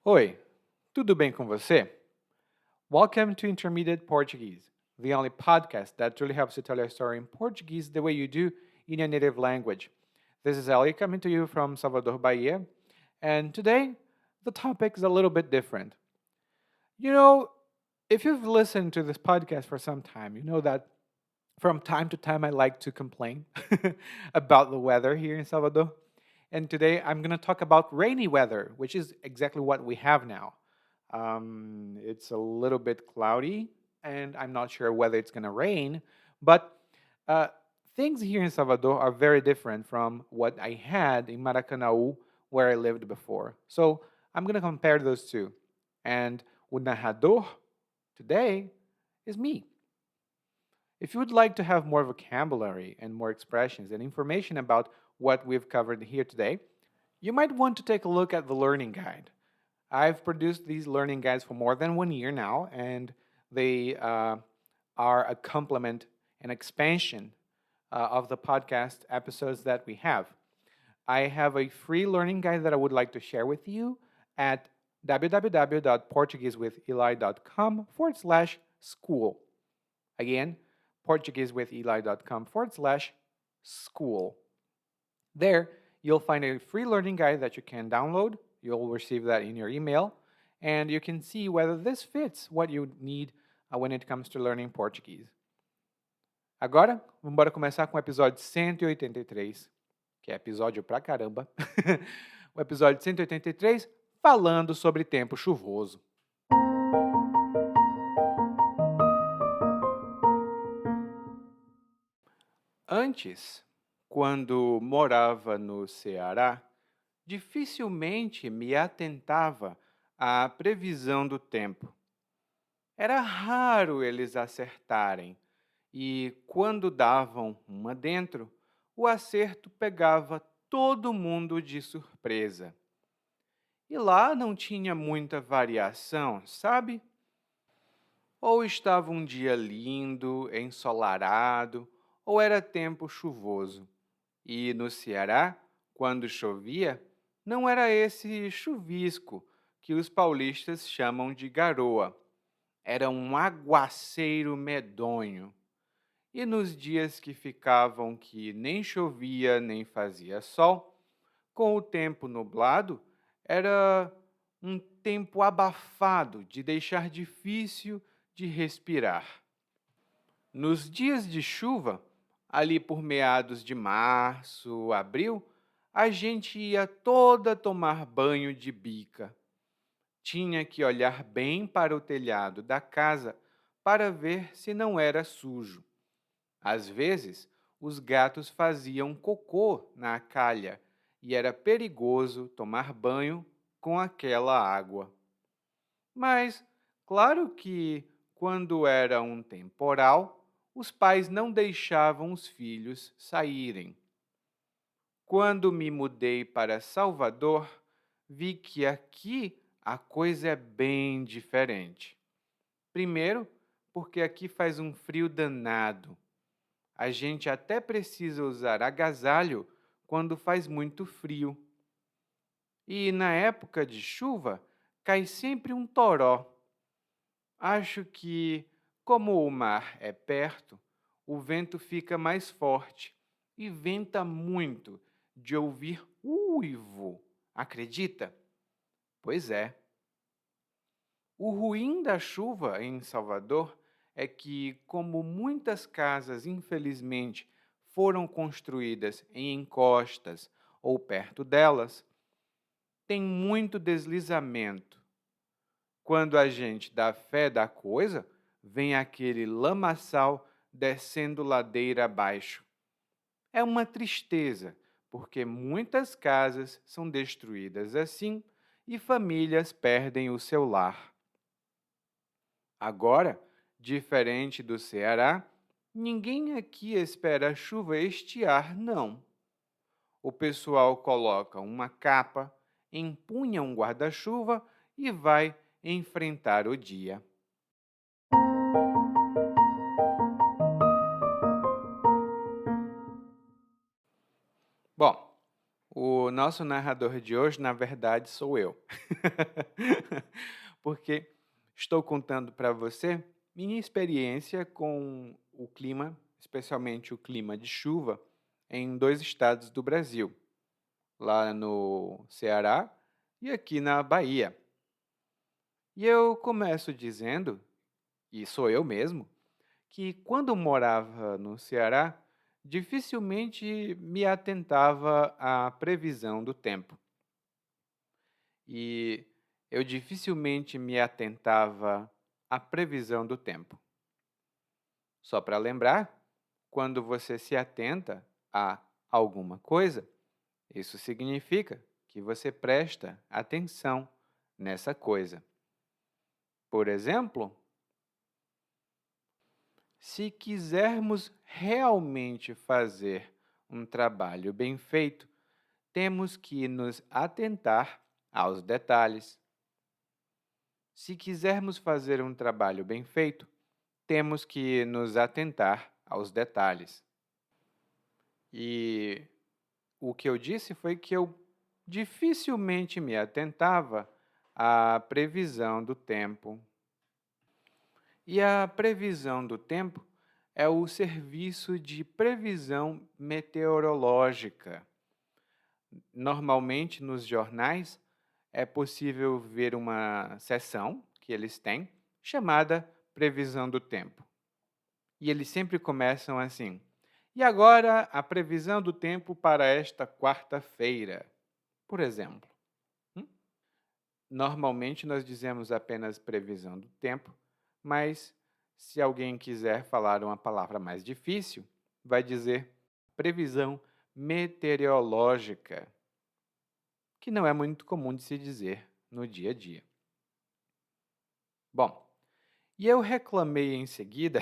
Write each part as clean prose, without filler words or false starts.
Oi, tudo bem com você? Welcome to Intermediate Portuguese, the only podcast that truly helps you tell your story in Portuguese the way you do in your native language. This is Ellie coming to you from Salvador, Bahia, and today the topic is a little bit different. You know, if you've listened to this podcast for some time, you know that from time to time I like to complain about the weather here in Salvador. And today I'm going to talk about rainy weather, which is exactly what we have now. It's a little bit cloudy, and I'm not sure whether it's going to rain, but uh, things here in Salvador are very different from what I had in Maracanaú, where I lived before. So I'm going to compare those two. And o narrador today is me. If you would like to have more vocabulary and more expressions and information about what we've covered here today, you might want to take a look at the learning guide. I've produced these learning guides for more than 1 year now, and they are a complement and expansion of the podcast episodes that we have. I have a free learning guide that I would like to share with you at www.portuguesewitheli.com/school. Again, portuguesewitheli.com/school. There, you'll find a free learning guide that you can download. You'll receive that in your email, and you can see whether this fits what you need when it comes to learning Portuguese. Agora, vamos começar com o episódio 183, que é episódio pra caramba. O episódio 183, falando sobre tempo chuvoso. Antes, quando morava no Ceará, dificilmente me atentava à previsão do tempo. Era raro eles acertarem, e quando davam uma dentro, o acerto pegava todo mundo de surpresa. E lá não tinha muita variação, sabe? Ou estava um dia lindo, ensolarado, ou era tempo chuvoso. E no Ceará, quando chovia, não era esse chuvisco que os paulistas chamam de garoa. Era um aguaceiro medonho. E nos dias que ficavam que nem chovia nem fazia sol, com o tempo nublado, era um tempo abafado de deixar difícil de respirar. Nos dias de chuva, ali por meados de março, abril, a gente ia toda tomar banho de bica. Tinha que olhar bem para o telhado da casa para ver se não era sujo. Às vezes, os gatos faziam cocô na calha e era perigoso tomar banho com aquela água. Mas, claro que, quando era um temporal, os pais não deixavam os filhos saírem. Quando me mudei para Salvador, vi que aqui a coisa é bem diferente. Primeiro, porque aqui faz um frio danado. A gente até precisa usar agasalho quando faz muito frio. E na época de chuva, cai sempre um toró. Acho que, como o mar é perto, o vento fica mais forte e venta muito de ouvir uivo. Acredita? Pois é. O ruim da chuva em Salvador é que, como muitas casas, infelizmente, foram construídas em encostas ou perto delas, tem muito deslizamento. Quando a gente dá fé da coisa, vem aquele lamaçal descendo ladeira abaixo. É uma tristeza, porque muitas casas são destruídas assim e famílias perdem o seu lar. Agora, diferente do Ceará, ninguém aqui espera a chuva estiar, não. O pessoal coloca uma capa, empunha um guarda-chuva e vai enfrentar o dia. Bom, O nosso narrador de hoje, na verdade, sou eu. Porque estou contando para você minha experiência com o clima, especialmente o clima de chuva, em dois estados do Brasil, lá no Ceará e aqui na Bahia. E eu começo dizendo, e sou eu mesmo, que quando morava no Ceará, dificilmente me atentava à previsão do tempo. E eu dificilmente me atentava à previsão do tempo. Só para lembrar, quando você se atenta a alguma coisa, isso significa que você presta atenção nessa coisa. Por exemplo, se quisermos realmente fazer um trabalho bem feito, temos que nos atentar aos detalhes. Se quisermos fazer um trabalho bem feito, temos que nos atentar aos detalhes. E o que eu disse foi que eu dificilmente me atentava à previsão do tempo. E a previsão do tempo é o serviço de previsão meteorológica. Normalmente, nos jornais, é possível ver uma seção que eles têm chamada Previsão do Tempo. E eles sempre começam assim: e agora a previsão do tempo para esta quarta-feira, por exemplo. Hum? Normalmente nós dizemos apenas previsão do tempo, mas se alguém quiser falar uma palavra mais difícil, vai dizer previsão meteorológica, que não é muito comum de se dizer no dia a dia. Bom, e eu reclamei em seguida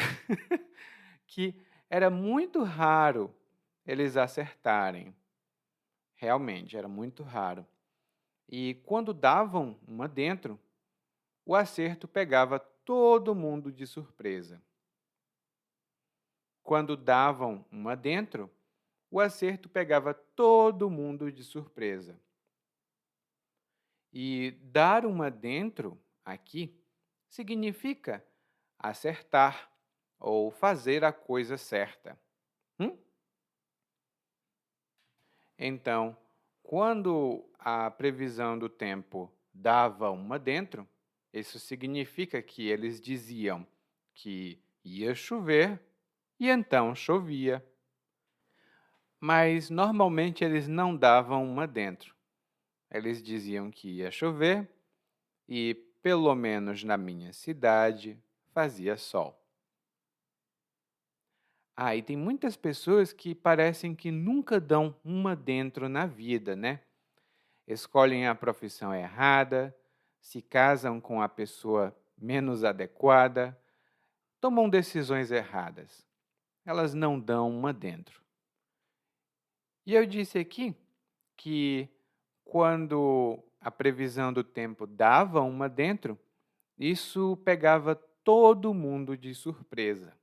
que era muito raro eles acertarem. Realmente, era muito raro. E quando davam uma dentro, o acerto pegava todo mundo de surpresa. Quando davam uma dentro, o acerto pegava todo mundo de surpresa. E dar uma dentro aqui significa acertar ou fazer a coisa certa. Hum? Então, quando a previsão do tempo dava uma dentro, isso significa que eles diziam que ia chover e então chovia. Mas normalmente eles não davam uma dentro. Eles diziam que ia chover e, pelo menos na minha cidade, fazia sol. Ah, e tem muitas pessoas que parecem que nunca dão uma dentro na vida, né? Escolhem a profissão errada, se casam com a pessoa menos adequada, tomam decisões erradas. Elas não dão uma dentro. E eu disse aqui que quando a previsão do tempo dava uma dentro, isso pegava todo mundo de surpresa.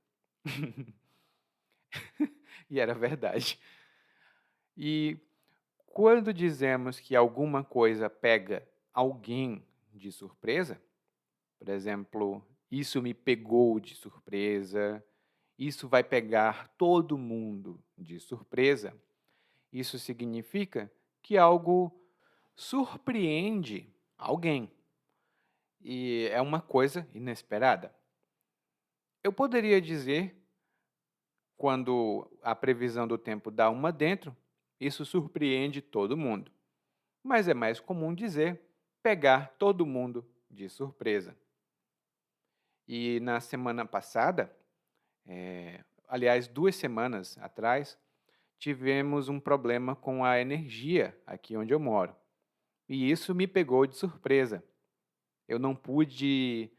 E era verdade. E quando dizemos que alguma coisa pega alguém de surpresa, por exemplo, isso me pegou de surpresa, isso vai pegar todo mundo de surpresa, isso significa que algo surpreende alguém e é uma coisa inesperada. Eu poderia dizer, quando a previsão do tempo dá uma dentro, isso surpreende todo mundo. Mas é mais comum dizer pegar todo mundo de surpresa. E na semana passada, aliás, 2 semanas atrás, tivemos um problema com a energia aqui onde eu moro. E isso me pegou de surpresa. Eu não pude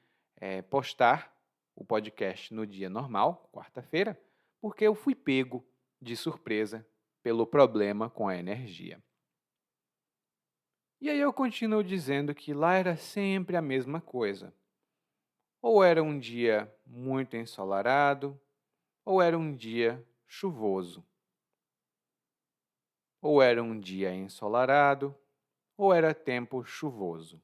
postar o podcast no dia normal, quarta-feira, porque eu fui pego de surpresa pelo problema com a energia. E aí eu continuo dizendo que lá era sempre a mesma coisa. Ou era um dia muito ensolarado, ou era um dia chuvoso. ou era um dia ensolarado, ou era tempo chuvoso.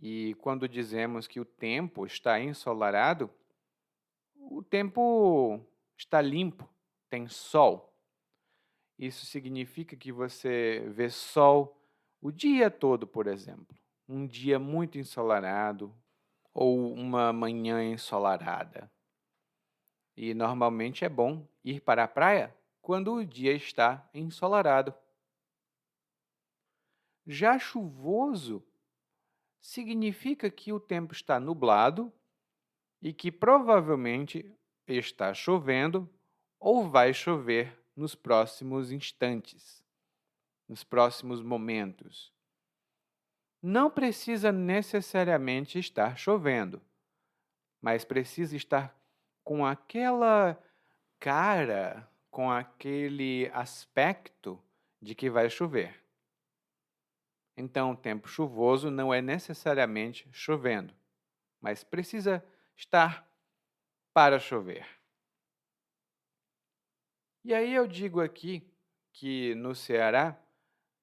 E quando dizemos que o tempo está ensolarado, o tempo está limpo, tem sol. Isso significa que você vê sol o dia todo, por exemplo. Um dia muito ensolarado ou uma manhã ensolarada. E normalmente é bom ir para a praia quando o dia está ensolarado. Já chuvoso significa que o tempo está nublado e que provavelmente está chovendo ou vai chover nos próximos instantes, nos próximos momentos. Não precisa necessariamente estar chovendo, mas precisa estar com aquela cara, com aquele aspecto de que vai chover. Então, o tempo chuvoso não é necessariamente chovendo, mas precisa estar para chover. E aí eu digo aqui que no Ceará,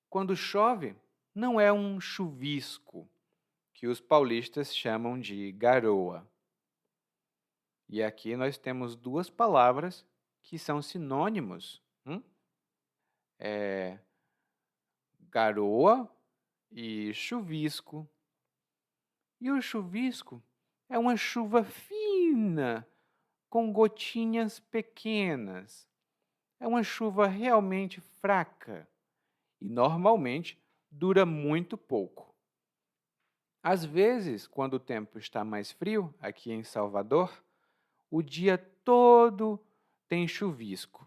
quando chove, não é um chuvisco, que os paulistas chamam de garoa. E aqui nós temos duas palavras que são sinônimos. É garoa e chuvisco. E o chuvisco é uma chuva fina, com gotinhas pequenas. É uma chuva realmente fraca e normalmente dura muito pouco. Às vezes, quando o tempo está mais frio, aqui em Salvador, o dia todo tem chuvisco.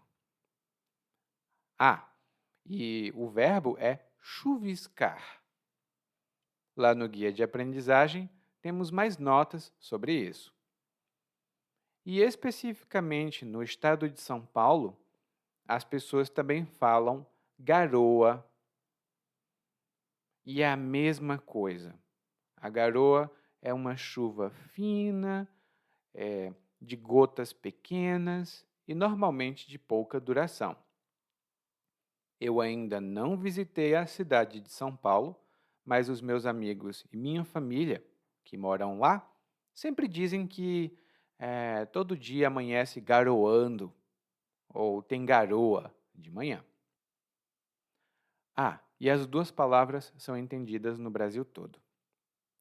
Ah, e o verbo é chuviscar. Lá no guia de aprendizagem, temos mais notas sobre isso. E especificamente no estado de São Paulo, as pessoas também falam garoa. E é a mesma coisa. A garoa é uma chuva fina, de gotas pequenas e normalmente de pouca duração. Eu ainda não visitei a cidade de São Paulo, mas os meus amigos e minha família, que moram lá, sempre dizem que todo dia amanhece garoando ou tem garoa de manhã. Ah, e as duas palavras são entendidas no Brasil todo.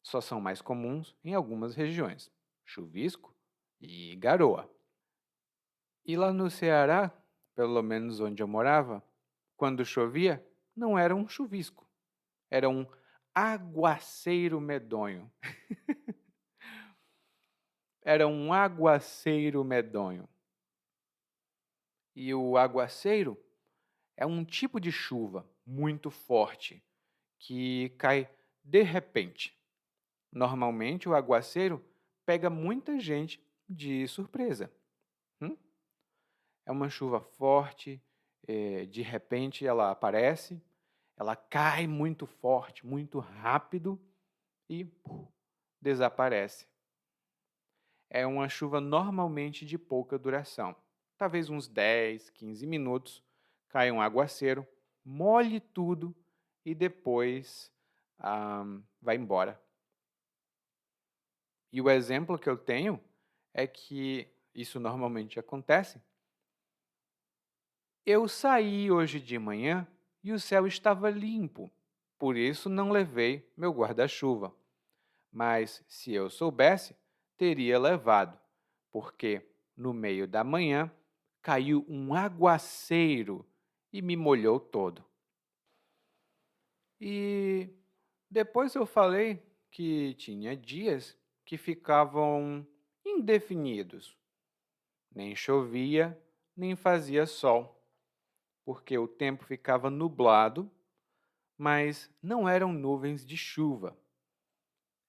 Só são mais comuns em algumas regiões, chuvisco e garoa. E lá no Ceará, pelo menos onde eu morava, quando chovia, não era um chuvisco, era um aguaceiro medonho. Era um aguaceiro medonho. E o aguaceiro é um tipo de chuva muito forte que cai de repente. Normalmente, o aguaceiro pega muita gente de surpresa. É uma chuva forte, de repente ela aparece, ela cai muito forte, muito rápido e desaparece. É uma chuva normalmente de pouca duração. Talvez uns 10, 15 minutos, cai um aguaceiro, molhe tudo e depois vai embora. E o exemplo que eu tenho é que isso normalmente acontece. Eu saí hoje de manhã e o céu estava limpo, por isso não levei meu guarda-chuva. Mas se eu soubesse, teria levado, porque no meio da manhã caiu um aguaceiro e me molhou todo. E depois eu falei que tinha dias que ficavam indefinidos. Nem chovia, nem fazia sol, porque o tempo ficava nublado, mas não eram nuvens de chuva.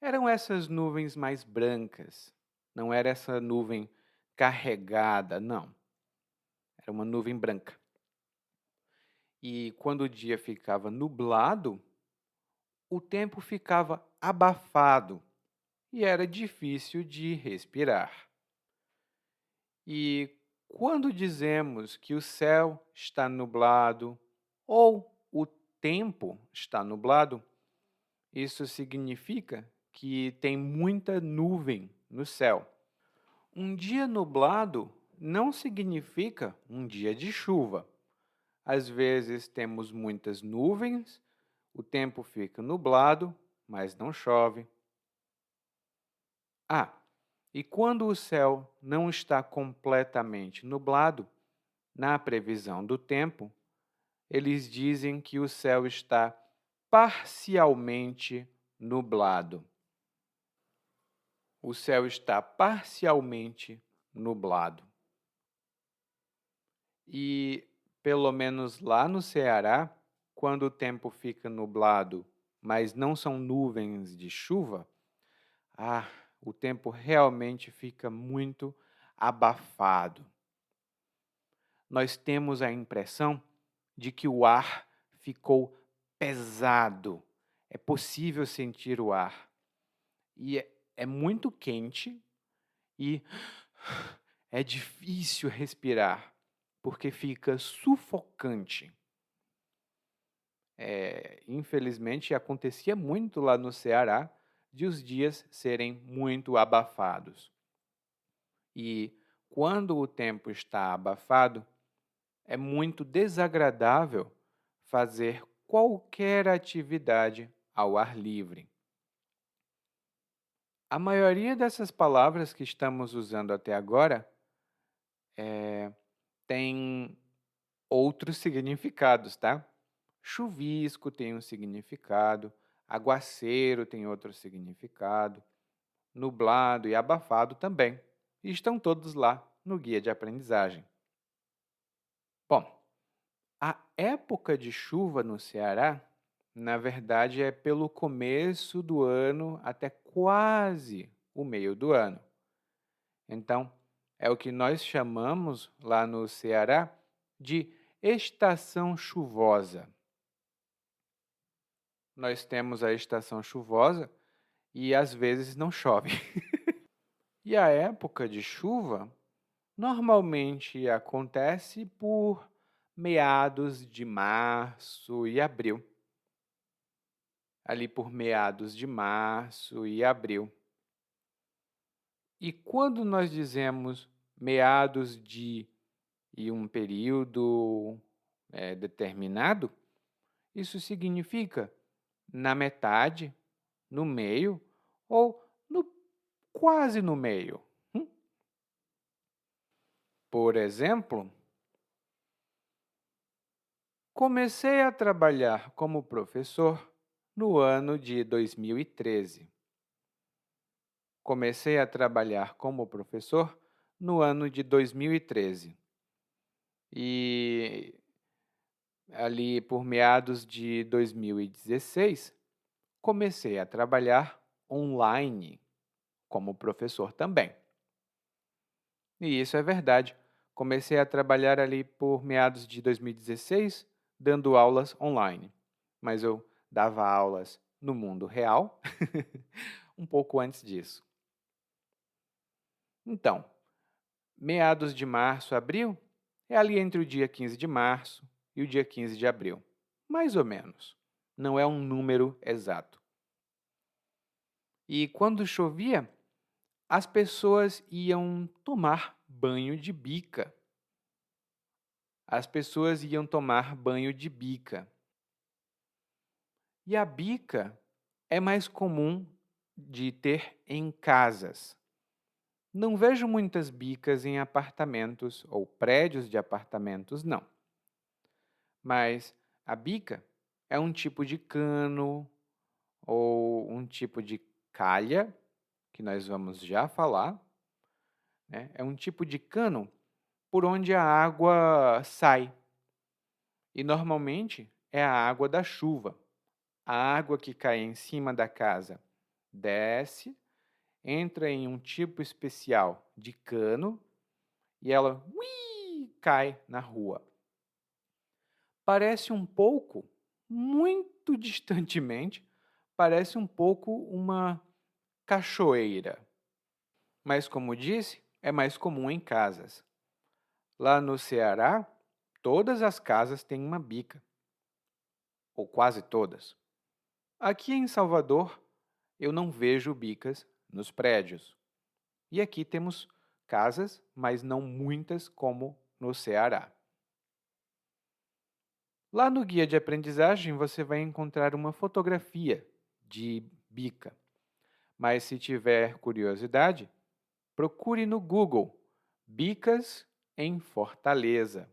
Eram essas nuvens mais brancas. Não era essa nuvem carregada, não. Era uma nuvem branca. E quando o dia ficava nublado, o tempo ficava abafado e era difícil de respirar. E Quando dizemos que o céu está nublado ou o tempo está nublado, isso significa que tem muita nuvem no céu. Um dia nublado não significa um dia de chuva. Às vezes temos muitas nuvens, o tempo fica nublado, mas não chove. Ah, e quando o céu não está completamente nublado, na previsão do tempo, eles dizem que o céu está parcialmente nublado. O céu está parcialmente nublado. E, pelo menos lá no Ceará, quando o tempo fica nublado, mas não são nuvens de chuva, ah, o tempo realmente fica muito abafado. Nós temos a impressão de que o ar ficou pesado. É possível sentir o ar. E é muito quente e é difícil respirar, porque fica sufocante. Infelizmente, acontecia muito lá no Ceará de os dias serem muito abafados. E quando o tempo está abafado, é muito desagradável fazer qualquer atividade ao ar livre. A maioria dessas palavras que estamos usando até agora tem outros significados, tá? Chuvisco tem um significado, aguaceiro tem outro significado, nublado e abafado também. E estão todos lá no guia de aprendizagem. Bom, a época de chuva no Ceará, na verdade, é pelo começo do ano até quase o meio do ano. Então, é o que nós chamamos lá no Ceará de estação chuvosa. Nós temos a estação chuvosa e às vezes não chove. E a época de chuva normalmente acontece por meados de março e abril. Ali por meados de março e abril. E quando nós dizemos meados de e um período determinado, isso significa na metade, no meio ou quase no meio. Por exemplo, comecei a trabalhar como professor no ano de 2013. Comecei a trabalhar como professor no ano de 2013. E ali por meados de 2016, comecei a trabalhar online como professor também. E isso é verdade. Comecei a trabalhar ali por meados de 2016, dando aulas online. Mas eu dava aulas no mundo real um pouco antes disso. Então, meados de março, abril, é ali entre o dia 15 de março e o dia 15 de abril. Mais ou menos. Não é um número exato. E quando chovia, as pessoas iam tomar banho de bica. As pessoas iam tomar banho de bica. E a bica é mais comum de ter em casas. Não vejo muitas bicas em apartamentos ou prédios de apartamentos, não. Mas a bica é um tipo de cano ou um tipo de calha, que nós vamos já falar, né? É um tipo de cano por onde a água sai. E normalmente é a água da chuva. A água que cai em cima da casa desce, entra em um tipo especial de cano e ela cai na rua. Parece um pouco, muito distantemente, parece um pouco uma cachoeira. Mas, como disse, é mais comum em casas. Lá no Ceará, todas as casas têm uma bica, ou quase todas. Aqui em Salvador, eu não vejo bicas nos prédios. E aqui temos casas, mas não muitas como no Ceará. Lá no guia de aprendizagem, você vai encontrar uma fotografia de bica. Mas se tiver curiosidade, procure no Google Bicas em Fortaleza.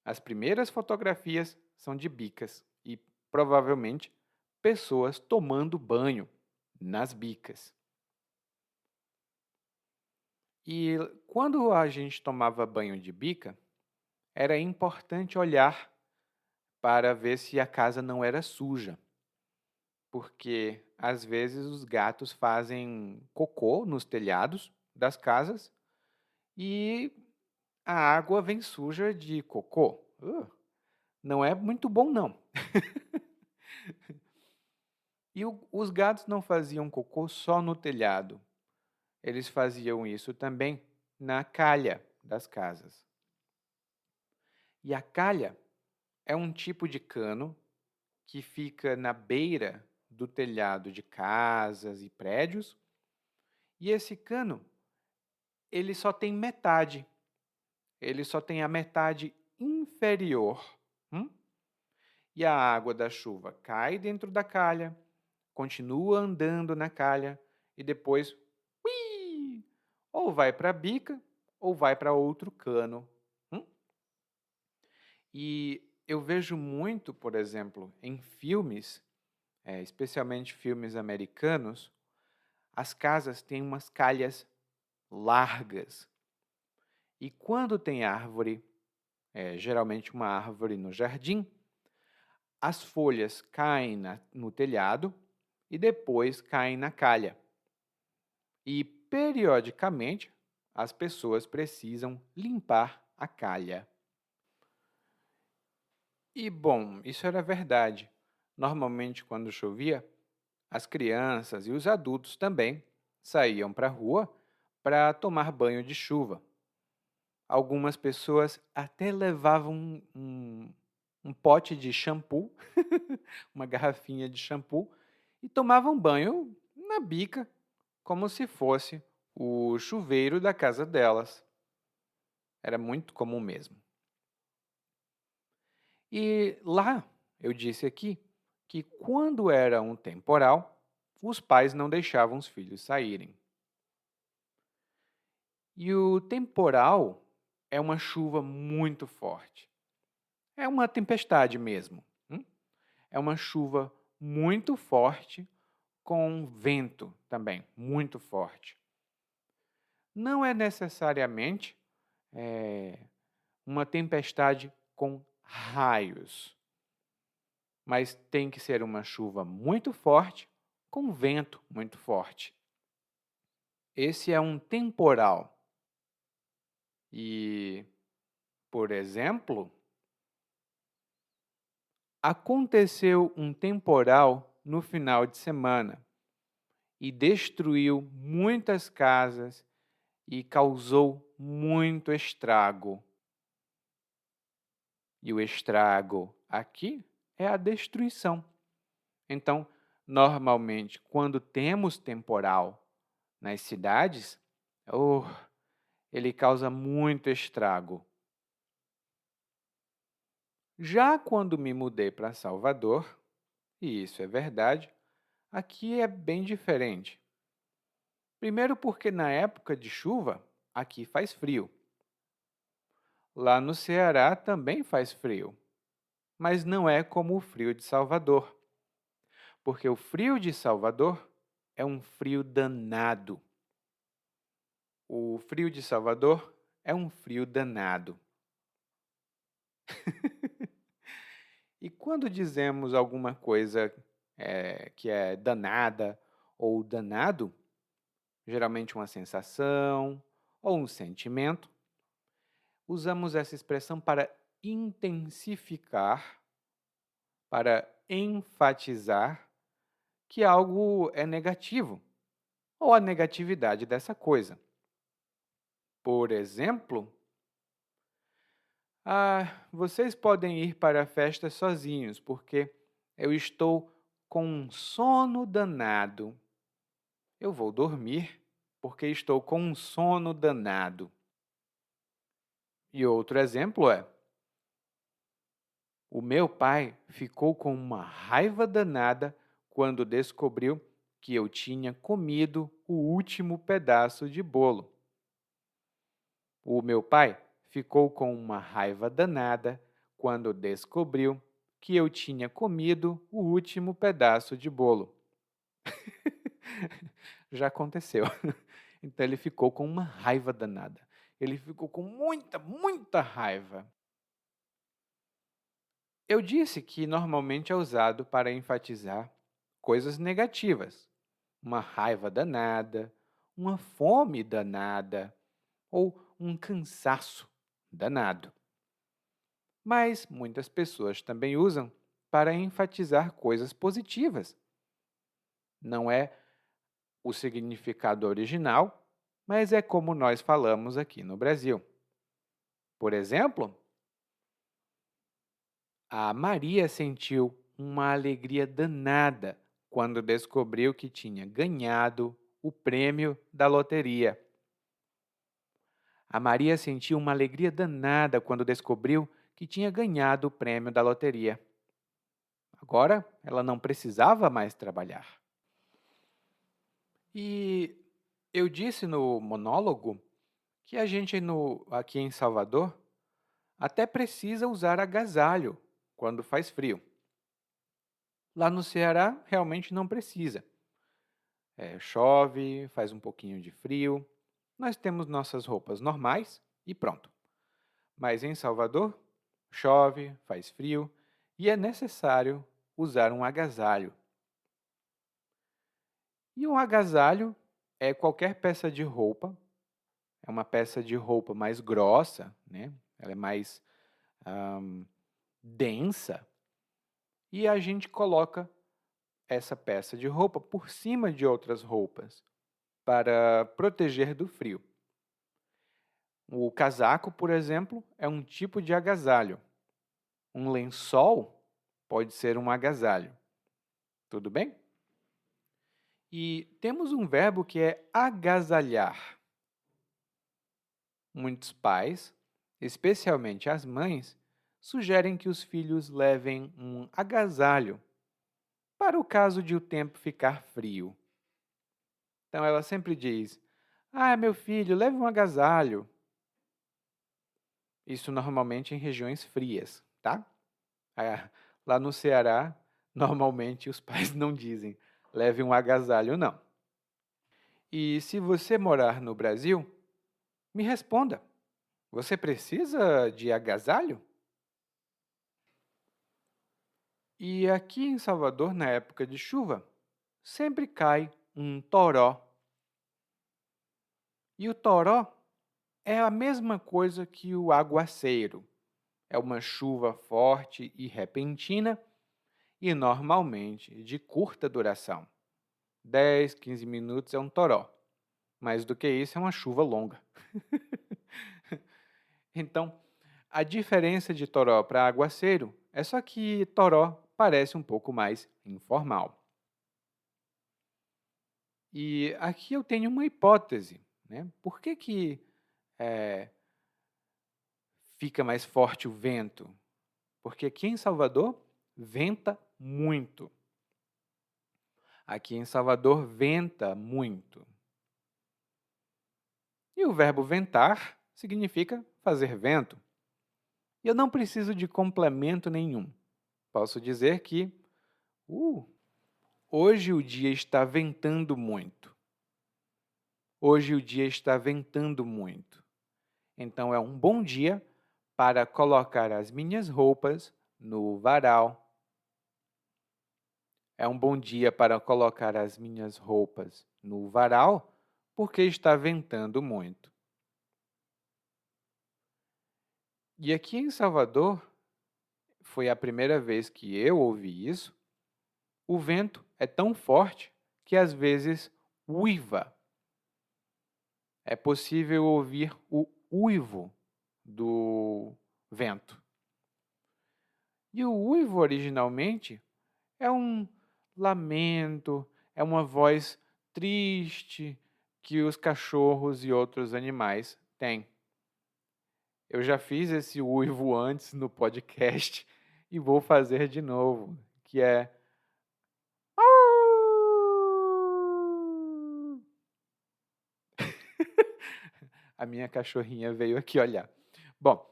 As primeiras fotografias são de bicas e, provavelmente, pessoas tomando banho nas bicas. E quando a gente tomava banho de bica, era importante olhar para ver se a casa não era suja, porque às vezes os gatos fazem cocô nos telhados das casas e a água vem suja de cocô. Não é muito bom, não. E os gatos não faziam cocô só no telhado. Eles faziam isso também na calha das casas. E a calha é um tipo de cano que fica na beira do telhado de casas e prédios. E esse cano, ele só tem metade. Ele só tem a metade inferior. E a água da chuva cai dentro da calha, continua andando na calha e depois, ui, ou vai para a bica ou vai para outro cano. E eu vejo muito, por exemplo, em filmes, especialmente filmes americanos, as casas têm umas calhas largas. E quando tem árvore, geralmente uma árvore no jardim, as folhas caem no telhado e depois caem na calha. E, periodicamente, as pessoas precisam limpar a calha. E, bom, isso era verdade. Normalmente, quando chovia, as crianças e os adultos também saíam para a rua para tomar banho de chuva. Algumas pessoas até levavam um pote de shampoo, uma garrafinha de shampoo, e tomavam banho na bica, como se fosse o chuveiro da casa delas. Era muito comum mesmo. E lá, eu disse aqui, que quando era um temporal, os pais não deixavam os filhos saírem. E o temporal é uma chuva muito forte. É uma tempestade mesmo. É uma chuva muito forte, com vento também muito forte. Não é necessariamente uma tempestade com raios, mas tem que ser uma chuva muito forte, com vento muito forte. Esse é um temporal. E, por exemplo, aconteceu um temporal no final de semana e destruiu muitas casas e causou muito estrago. E o estrago aqui é a destruição. Então, normalmente, quando temos temporal nas cidades, ele causa muito estrago. Já quando me mudei para Salvador, e isso é verdade, aqui é bem diferente. Primeiro porque na época de chuva, aqui faz frio. Lá no Ceará também faz frio, mas não é como o frio de Salvador, porque o frio de Salvador é um frio danado. O frio de Salvador é um frio danado. E quando dizemos alguma coisa que é danada ou danado, geralmente uma sensação ou um sentimento, usamos essa expressão para intensificar, para enfatizar que algo é negativo ou a negatividade dessa coisa. Por exemplo, Vocês podem ir para a festa sozinhos, porque eu estou com um sono danado. Eu vou dormir, porque estou com um sono danado. E outro exemplo é: o meu pai ficou com uma raiva danada quando descobriu que eu tinha comido o último pedaço de bolo. O meu pai ficou com uma raiva danada quando descobriu que eu tinha comido o último pedaço de bolo. Já aconteceu. Então ele ficou com uma raiva danada. Ele ficou com muita, muita raiva. Eu disse que normalmente é usado para enfatizar coisas negativas, uma raiva danada, uma fome danada ou um cansaço danado. Mas muitas pessoas também usam para enfatizar coisas positivas. Não é o significado original, mas é como nós falamos aqui no Brasil. Por exemplo, a Maria sentiu uma alegria danada quando descobriu que tinha ganhado o prêmio da loteria. A Maria sentiu uma alegria danada quando descobriu que tinha ganhado o prêmio da loteria. Agora, ela não precisava mais trabalhar. E eu disse no monólogo que a gente aqui em Salvador até precisa usar agasalho quando faz frio. Lá no Ceará, realmente não precisa. Chove, faz um pouquinho de frio, nós temos nossas roupas normais e pronto. Mas em Salvador, chove, faz frio e é necessário usar um agasalho. E um agasalho é qualquer peça de roupa, é uma peça de roupa mais grossa, né? Ela é mais densa, e a gente coloca essa peça de roupa por cima de outras roupas para proteger do frio. O casaco, por exemplo, é um tipo de agasalho. Um lençol pode ser um agasalho. Tudo bem? E temos um verbo que é agasalhar. Muitos pais, especialmente as mães, sugerem que os filhos levem um agasalho para o caso de o tempo ficar frio. Então ela sempre diz: meu filho, leve um agasalho. Isso normalmente em regiões frias, tá? Lá no Ceará, normalmente os pais não dizem: leve um agasalho, não. E se você morar no Brasil, me responda: você precisa de agasalho? E aqui em Salvador, na época de chuva, sempre cai um toró. E o toró é a mesma coisa que o aguaceiro. É uma chuva forte e repentina e normalmente de curta duração. 10, 15 minutos é um toró. Mais do que isso é uma chuva longa. Então, a diferença de toró para aguaceiro é só que toró parece um pouco mais informal. E aqui eu tenho uma hipótese, né? Por que fica mais forte o vento? Porque aqui em Salvador venta muito. Aqui em Salvador venta muito. E o verbo ventar significa fazer vento. E eu não preciso de complemento nenhum. Posso dizer que hoje o dia está ventando muito. Hoje o dia está ventando muito. Então é um bom dia para colocar as minhas roupas no varal. É um bom dia para colocar as minhas roupas no varal, porque está ventando muito. E aqui em Salvador, foi a primeira vez que eu ouvi isso, o vento é tão forte que às vezes uiva. É possível ouvir o uivo vento. E o uivo, originalmente, é um lamento, é uma voz triste que os cachorros e outros animais têm. Eu já fiz esse uivo antes no podcast e vou fazer de novo, que é a minha cachorrinha veio aqui olhar. Bom,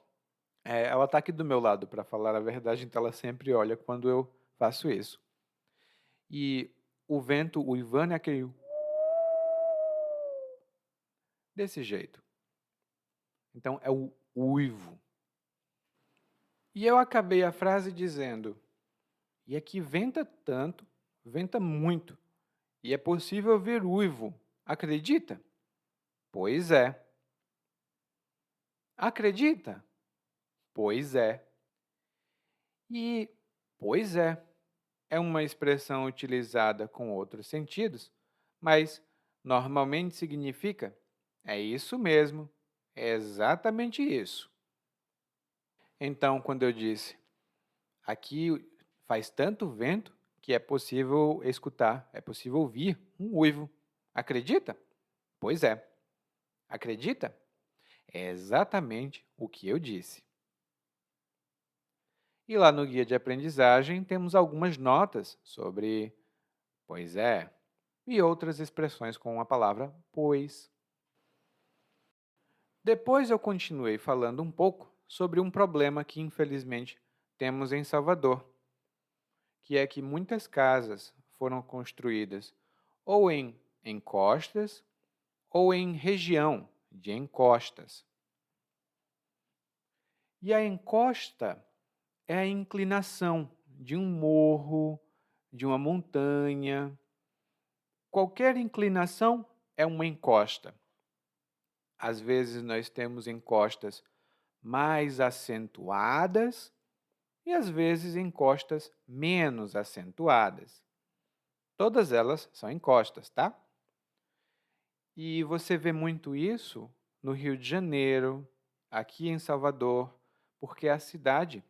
ela está aqui do meu lado, para falar a verdade, então ela sempre olha quando eu faço isso. E o vento uivando é aquele desse jeito. Então é o uivo. E eu acabei a frase dizendo: e aqui venta tanto, venta muito, e é possível ver uivo. Acredita? Pois é. Acredita? Pois é. E pois é uma expressão utilizada com outros sentidos, mas normalmente significa é isso mesmo, é exatamente isso. Então, quando eu disse aqui faz tanto vento que é possível escutar, é possível ouvir um uivo. Acredita? Pois é. Acredita? É exatamente o que eu disse. E lá no guia de aprendizagem temos algumas notas sobre pois é e outras expressões com a palavra pois. Depois eu continuei falando um pouco sobre um problema que infelizmente temos em Salvador, que é que muitas casas foram construídas ou em encostas ou em região de encostas. E a encosta é a inclinação de um morro, de uma montanha. Qualquer inclinação é uma encosta. Às vezes nós temos encostas mais acentuadas e às vezes encostas menos acentuadas. Todas elas são encostas, tá? E você vê muito isso no Rio de Janeiro, aqui em Salvador, porque a cidade,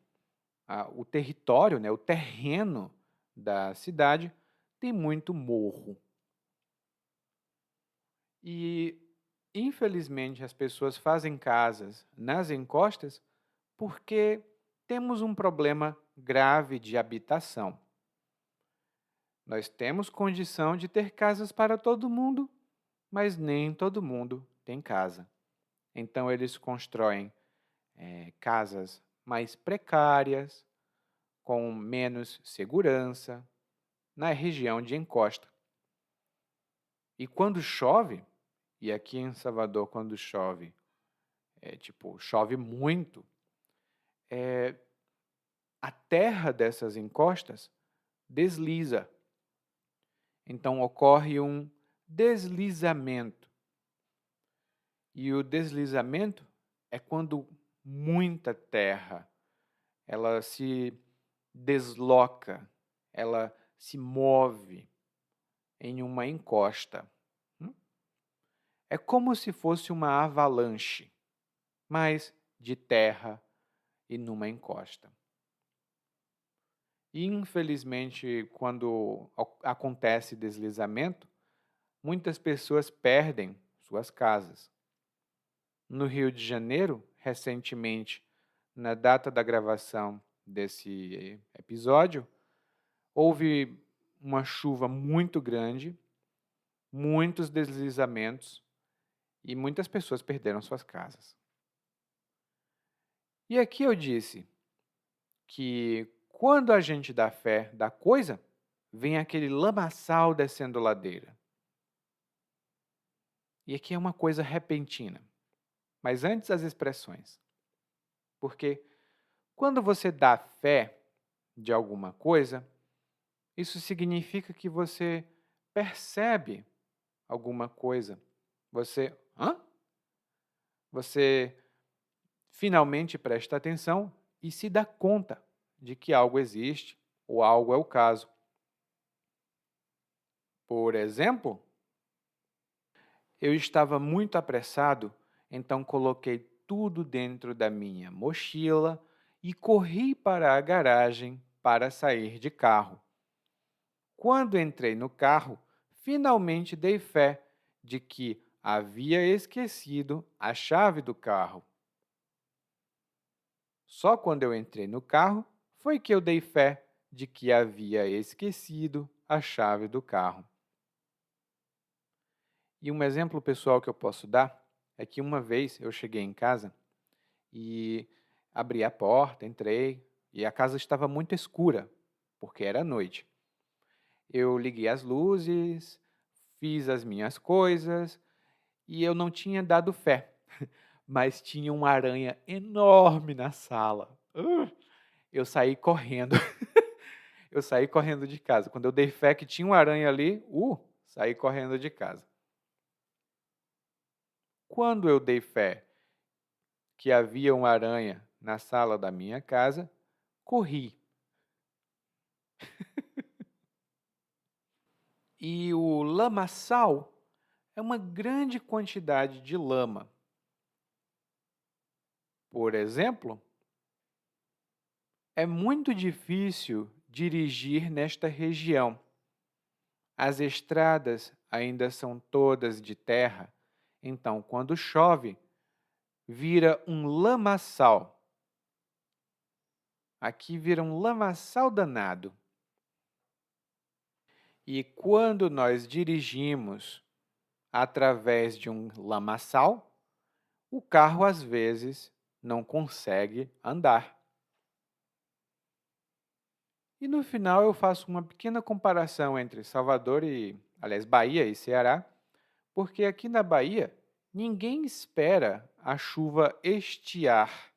o território, né, o terreno da cidade tem muito morro. E, infelizmente, as pessoas fazem casas nas encostas porque temos um problema grave de habitação. Nós temos condição de ter casas para todo mundo, mas nem todo mundo tem casa. Então, eles constroem casas mais precárias, com menos segurança, na região de encosta. E quando chove, e aqui em Salvador, quando chove, chove muito, a terra dessas encostas desliza. Então, ocorre um deslizamento. E o deslizamento é quando muita terra ela se desloca, ela se move em uma encosta. É como se fosse uma avalanche, mas de terra e numa encosta. E, infelizmente, quando acontece deslizamento, muitas pessoas perdem suas casas. No Rio de Janeiro, recentemente, na data da gravação desse episódio, houve uma chuva muito grande, muitos deslizamentos e muitas pessoas perderam suas casas. E aqui eu disse que quando a gente dá fé da coisa, vem aquele lamaçal descendo ladeira. E aqui é uma coisa repentina. Mas antes as expressões. Porque quando você dá fé de alguma coisa, isso significa que você percebe alguma coisa. Você finalmente presta atenção e se dá conta de que algo existe ou algo é o caso. Por exemplo, eu estava muito apressado, então coloquei tudo dentro da minha mochila e corri para a garagem para sair de carro. Quando entrei no carro, finalmente dei fé de que havia esquecido a chave do carro. Só quando eu entrei no carro foi que eu dei fé de que havia esquecido a chave do carro. E um exemplo pessoal que eu posso dar é que uma vez eu cheguei em casa e abri a porta, entrei e a casa estava muito escura, porque era noite. Eu liguei as luzes, fiz as minhas coisas e eu não tinha dado fé, mas tinha uma aranha enorme na sala. Eu saí correndo. Eu saí correndo de casa. Quando eu dei fé que tinha uma aranha ali, saí correndo de casa. Quando eu dei fé que havia uma aranha na sala da minha casa, corri. E o lamaçal é uma grande quantidade de lama. Por exemplo, é muito difícil dirigir nesta região. As estradas ainda são todas de terra, então, quando chove, vira um lamaçal. Aqui vira um lamaçal danado. E quando nós dirigimos através de um lamaçal, o carro às vezes não consegue andar. E no final eu faço uma pequena comparação entre Bahia e Ceará, porque aqui na Bahia ninguém espera a chuva estiar.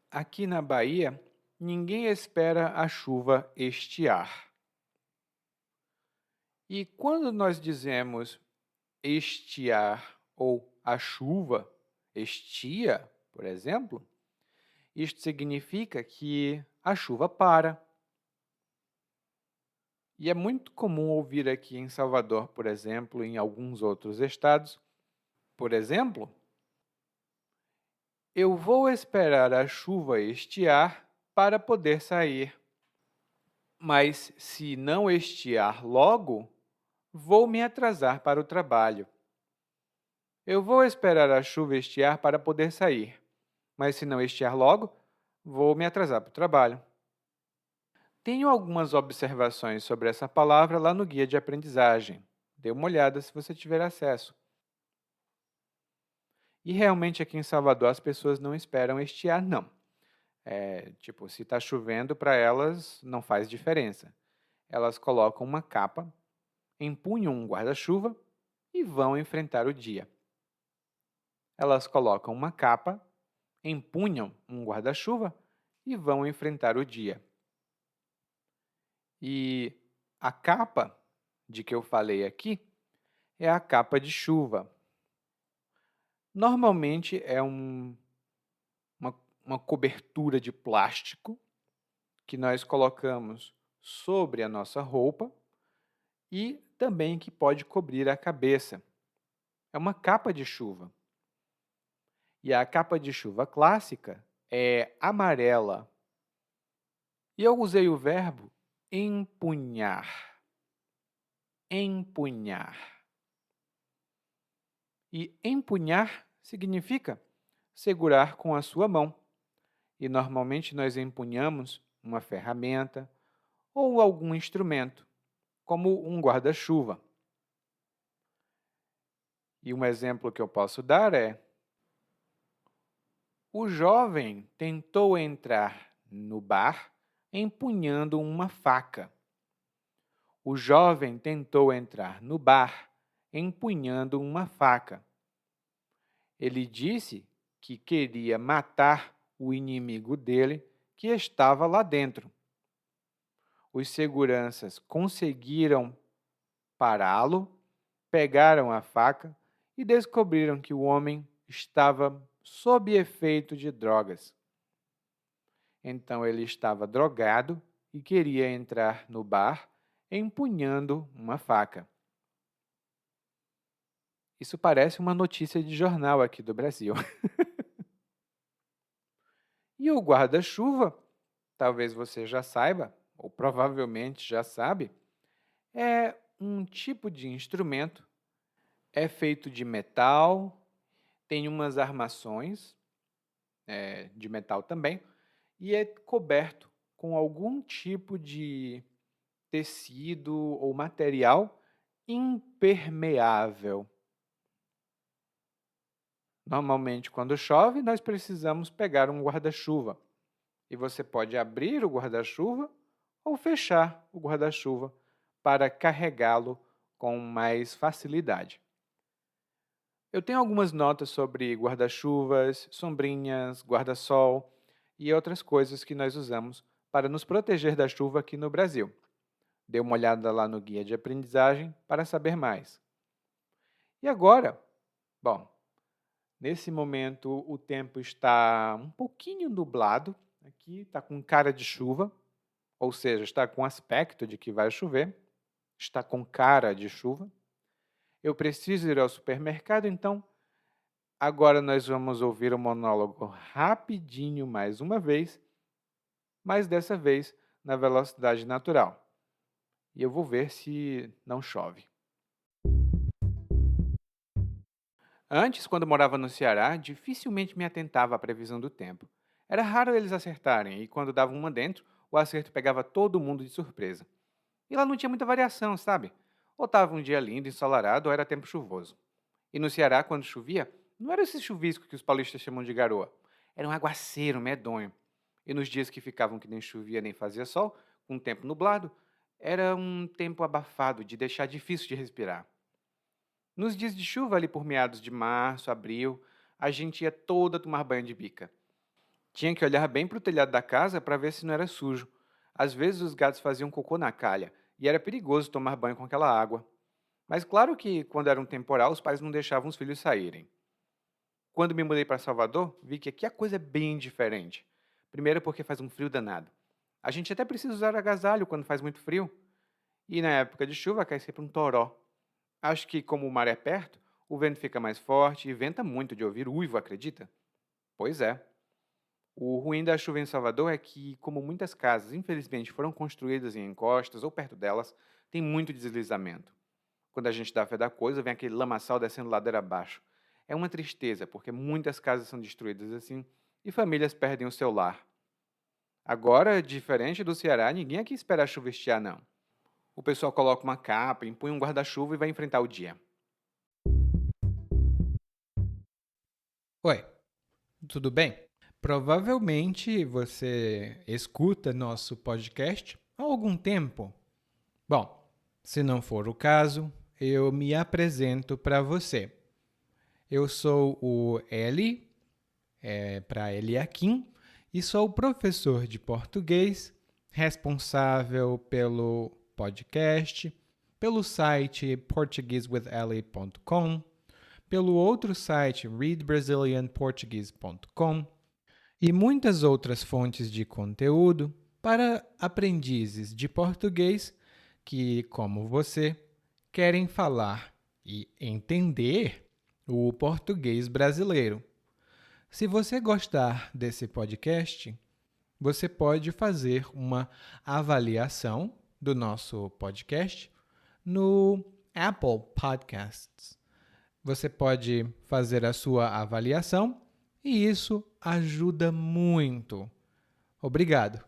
Aqui na Bahia ninguém espera a chuva estiar. E quando nós dizemos estiar ou a chuva estia, por exemplo, isto significa que a chuva para. E é muito comum ouvir aqui em Salvador, por exemplo, e em alguns outros estados, por exemplo, eu vou esperar a chuva estiar para poder sair. Mas se não estiar logo, vou me atrasar para o trabalho. Eu vou esperar a chuva estiar para poder sair, mas se não estiar logo, vou me atrasar para o trabalho. Tenho algumas observações sobre essa palavra lá no guia de aprendizagem. Dê uma olhada se você tiver acesso. E realmente aqui em Salvador as pessoas não esperam estiar, não. Se está chovendo, para elas não faz diferença. Elas colocam uma capa, empunham um guarda-chuva e vão enfrentar o dia. Elas colocam uma capa, empunham um guarda-chuva e vão enfrentar o dia. E a capa de que eu falei aqui é a capa de chuva. Normalmente é uma cobertura de plástico que nós colocamos sobre a nossa roupa e também que pode cobrir a cabeça. É uma capa de chuva. E a capa de chuva clássica é amarela. E eu usei o verbo empunhar. Empunhar. E empunhar significa segurar com a sua mão. E normalmente nós empunhamos uma ferramenta ou algum instrumento, como um guarda-chuva. E um exemplo que eu posso dar é: o jovem tentou entrar no bar empunhando uma faca. O jovem tentou entrar no bar empunhando uma faca. Ele disse que queria matar o inimigo dele que estava lá dentro. Os seguranças conseguiram pará-lo, pegaram a faca e descobriram que o homem estava sob efeito de drogas. Então ele estava drogado e queria entrar no bar empunhando uma faca. Isso parece uma notícia de jornal aqui do Brasil. E o guarda-chuva, talvez você já saiba, ou provavelmente já sabe, é um tipo de instrumento, é feito de metal, tem umas armações de metal também, e é coberto com algum tipo de tecido ou material impermeável. Normalmente, quando chove, nós precisamos pegar um guarda-chuva. E você pode abrir o guarda-chuva ou fechar o guarda-chuva para carregá-lo com mais facilidade. Eu tenho algumas notas sobre guarda-chuvas, sombrinhas, guarda-sol e outras coisas que nós usamos para nos proteger da chuva aqui no Brasil. Dê uma olhada lá no guia de aprendizagem para saber mais. E agora, bom, nesse momento o tempo está um pouquinho nublado, aqui está com cara de chuva, ou seja, está com aspecto de que vai chover, está com cara de chuva. Eu preciso ir ao supermercado, então agora nós vamos ouvir o monólogo rapidinho mais uma vez, mas dessa vez na velocidade natural. E eu vou ver se não chove. Antes, quando morava no Ceará, dificilmente me atentava à previsão do tempo. Era raro eles acertarem, e quando davam uma dentro, o acerto pegava todo mundo de surpresa. E lá não tinha muita variação, sabe? Ou estava um dia lindo, ensolarado, ou era tempo chuvoso. E no Ceará, quando chovia, não era esse chuvisco que os paulistas chamam de garoa. Era um aguaceiro medonho. E nos dias que ficavam que nem chovia nem fazia sol, com o tempo nublado, era um tempo abafado de deixar difícil de respirar. Nos dias de chuva, ali por meados de março, abril, a gente ia toda tomar banho de bica. Tinha que olhar bem para o telhado da casa para ver se não era sujo. Às vezes os gatos faziam cocô na calha e era perigoso tomar banho com aquela água. Mas claro que, quando era um temporal, os pais não deixavam os filhos saírem. Quando me mudei para Salvador, vi que aqui a coisa é bem diferente. Primeiro porque faz um frio danado. A gente até precisa usar agasalho quando faz muito frio. E na época de chuva cai sempre um toró. Acho que, como o mar é perto, o vento fica mais forte e venta muito de ouvir uivo, acredita? Pois é. O ruim da chuva em Salvador é que, como muitas casas, infelizmente, foram construídas em encostas ou perto delas, tem muito deslizamento. Quando a gente dá fé da coisa, vem aquele lamaçal descendo ladeira abaixo. É uma tristeza, porque muitas casas são destruídas assim e famílias perdem o seu lar. Agora, diferente do Ceará, ninguém aqui espera a chuva estiar, não. O pessoal coloca uma capa, impõe um guarda-chuva e vai enfrentar o dia. Oi, tudo bem? Provavelmente você escuta nosso podcast há algum tempo. Bom, se não for o caso, eu me apresento para você. Eu sou o Eli, para Eliakim, e sou professor de português, responsável pelo podcast, pelo site portuguesewitheli.com, pelo outro site readbrazilianportuguese.com e muitas outras fontes de conteúdo para aprendizes de português que, como você, querem falar e entender o português brasileiro. Se você gostar desse podcast, você pode fazer uma avaliação do nosso podcast no Apple Podcasts. Você pode fazer a sua avaliação e isso ajuda muito. Obrigado.